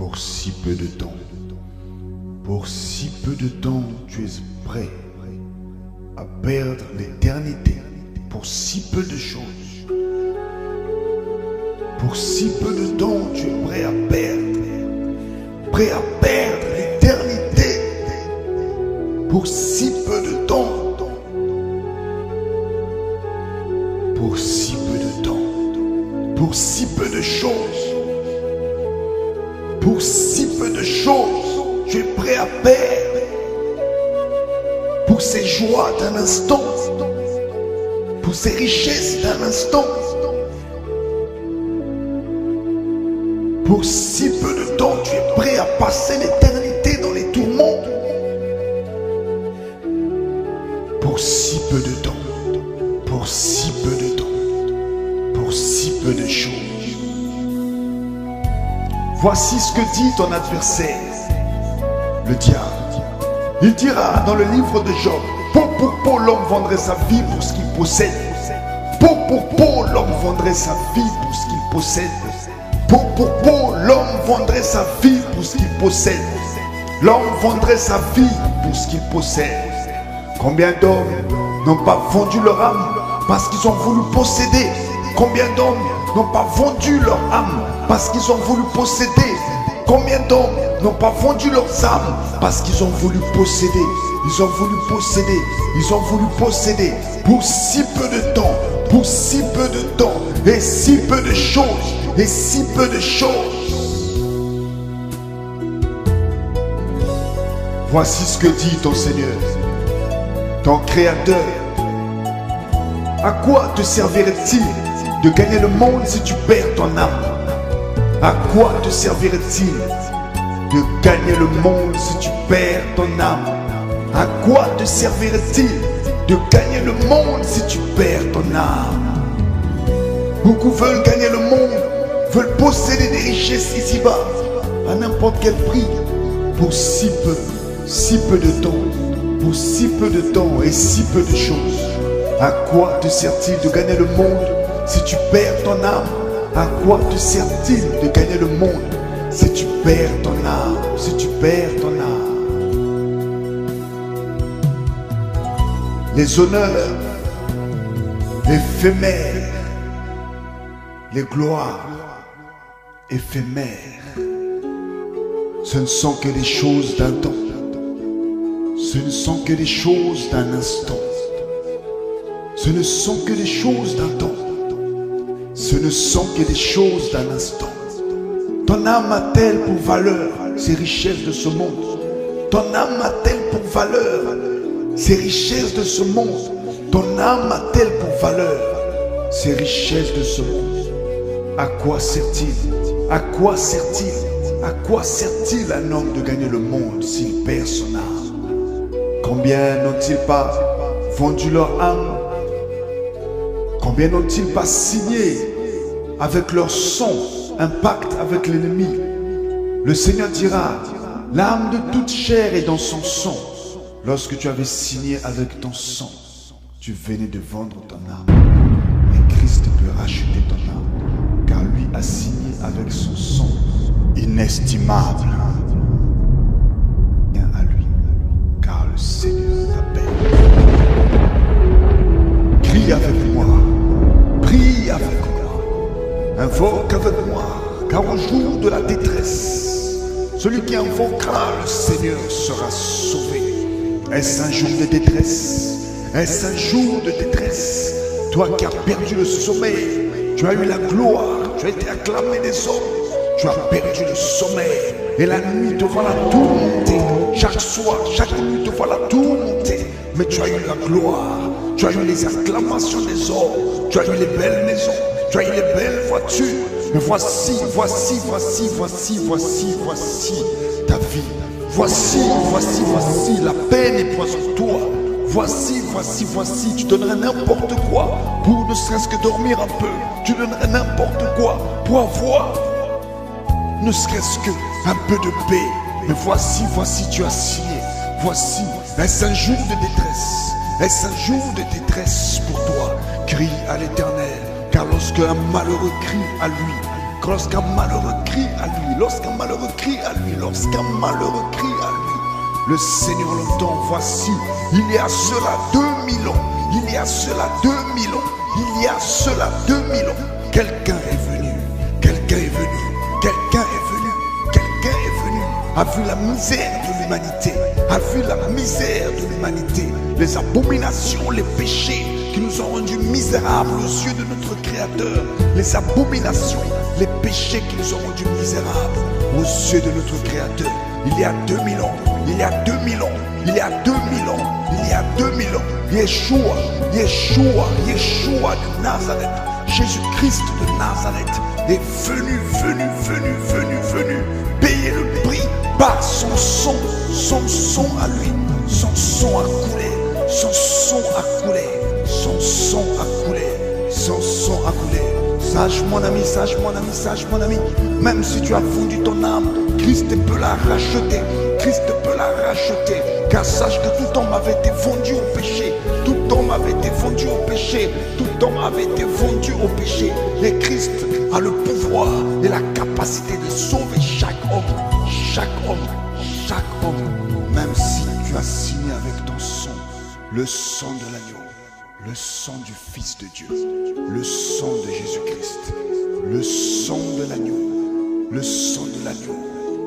pour si peu de temps. Pour si peu de temps, tu es prêt à perdre l'éternité pour si peu de choses. Pour si peu de temps, tu es prêt à perdre l'éternité pour si peu de temps. Pour si peu de temps, pour si peu de choses, pour si peu de choses, tu es prêt à perdre pour ces joies d'un instant, pour ces richesses d'un instant. Pour si peu de temps, tu es prêt à passer l'éternité dans les tourments. Pour si peu de temps, pour si peu de temps, pour si peu de choses. Voici ce que dit ton adversaire, le diable. Il dira dans le livre de Job, peau pour peau, l'homme vendrait sa vie pour ce qu'il possède. Peau pour peau, l'homme vendrait sa vie pour ce qu'il possède. Peau pour peau, l'homme vendrait sa vie pour ce qu'il possède. L'homme vendrait sa vie pour ce qu'il possède. Combien d'hommes n'ont pas vendu leur âme parce qu'ils ont voulu posséder? Combien d'hommes n'ont pas vendu leur âme parce qu'ils ont voulu posséder? Combien d'hommes n'ont pas vendu leurs âmes parce qu'ils ont voulu posséder? Ils ont voulu posséder, ils ont voulu posséder pour si peu de temps, pour si peu de temps, et si peu de choses, et si peu de choses. Voici ce que dit ton Seigneur, ton Créateur. À quoi te servirait-il de gagner le monde si tu perds ton âme? À quoi te servirait-il de gagner le monde si tu perds ton âme? À quoi te servirait-il de gagner le monde si tu perds ton âme? Beaucoup veulent gagner le monde, veulent posséder des richesses ici-bas à n'importe quel prix pour si peu de temps, pour si peu de temps et si peu de choses. À quoi te sert-il de gagner le monde si tu perds ton âme? À quoi te sert-il de gagner le monde si tu perds ton âme? Si tu perds ton âme. Les honneurs éphémères, les gloires éphémères, ce ne sont que des choses d'un temps. Ce ne sont que des choses d'un instant. Ce ne sont que des choses d'un temps. Ce ne sont que des choses d'un instant. Ton âme a-t-elle pour valeur ces richesses de ce monde? Ton âme a-t-elle pour valeur ces richesses de ce monde? Ton âme a-t-elle pour valeur ces richesses de ce monde? À quoi sert-il? À quoi sert-il? À quoi sert-il un homme de gagner le monde s'il perd son âme? Combien n'ont-ils pas vendu leur âme? Combien n'ont-ils pas signé avec leur sang un pacte avec l'ennemi? Le Seigneur dira, l'âme de toute chair est dans son sang. Lorsque tu avais signé avec ton sang, tu venais de vendre ton âme. Et Christ peut racheter ton âme, car lui a signé avec son sang inestimable. Viens à lui, car le Seigneur t'appelle. Crie avec moi, prie avec moi, invoque avec moi, car au jour de la détresse, celui qui invoquera le Seigneur sera sauvé. Est-ce un jour de détresse? Est-ce un jour de détresse? Toi qui as perdu le sommeil, tu as eu la gloire, tu as été acclamé des hommes, tu as perdu le sommeil, et la nuit te voilà tourmentée. Chaque soir, chaque nuit te voilà tourmentée, mais tu as eu la gloire, tu as eu les acclamations des hommes, tu as eu les belles maisons, tu as eu les belles voitures. Mais voici ta vie. Voici la peine est sur toi. Voici, tu donnerais n'importe quoi pour ne serait-ce que dormir un peu. Tu donnerais n'importe quoi pour avoir ne serait-ce que un peu de paix. Mais voici, tu as signé. Voici, est-ce un jour de détresse? Est-ce un jour de détresse pour toi? Crie à l'Éternel, car lorsque un malheureux crie à lui, Lorsqu'un malheureux crie à lui, lorsqu'un malheureux crie à lui, lorsqu'un malheureux crie à lui, le Seigneur l'entend. Voici, il y a cela 2000 ans, il y a cela 2000 ans, il y a cela 2000 ans, quelqu'un est venu, quelqu'un est venu, quelqu'un est venu, quelqu'un est venu, a vu la misère de l'humanité, a vu la misère de l'humanité, les abominations, les péchés qui nous ont rendus misérables aux yeux de notre Créateur, les abominations, les péchés qui nous ont rendus misérables aux yeux de notre Créateur. Il y a 2000 ans, il y a 2000 ans, il y a 2000 ans, il y a 2000 ans, Yeshua, Yeshua, Yeshua de Nazareth, Jésus-Christ de Nazareth est venu, venu, venu, venu, venu, payer le prix par son sang à lui, son sang a coulé, son sang a coulé, son sang a coulé, son sang a coulé. Sache mon ami, sache mon ami, sache mon ami, même si tu as vendu ton âme, Christ peut la racheter, Christ peut la racheter, car sache que tout homme avait été vendu au péché, tout homme avait été vendu au péché, tout homme avait été vendu au péché, et Christ a le pouvoir et la capacité de sauver chaque homme, chaque homme, chaque homme, même si tu as signé avec ton sang, le sang de l'agneau, le sang du Fils de Dieu, le sang de Jésus-Christ, le sang de l'agneau, le sang de l'agneau.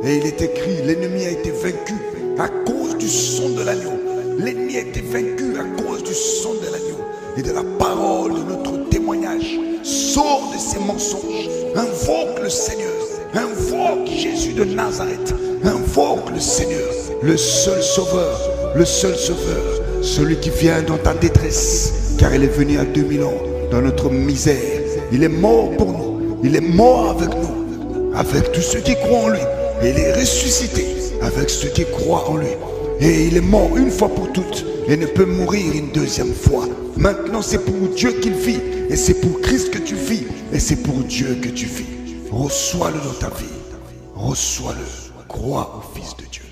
Et il est écrit, l'ennemi a été vaincu à cause du sang de l'agneau. L'ennemi a été vaincu à cause du sang de l'agneau et de la parole de notre témoignage. Sors de ces mensonges, invoque le Seigneur, invoque Jésus de Nazareth, invoque le Seigneur, le seul sauveur, celui qui vient dans ta détresse, car il est venu à 2000 ans dans notre misère. Il est mort pour nous, il est mort avec nous, avec tous ceux qui croient en lui. Et il est ressuscité avec ceux qui croient en lui. Et il est mort une fois pour toutes et ne peut mourir une deuxième fois. Maintenant c'est pour Dieu qu'il vit, et c'est pour Christ que tu vis, et c'est pour Dieu que tu vis. Reçois-le dans ta vie, reçois-le, crois au Fils de Dieu.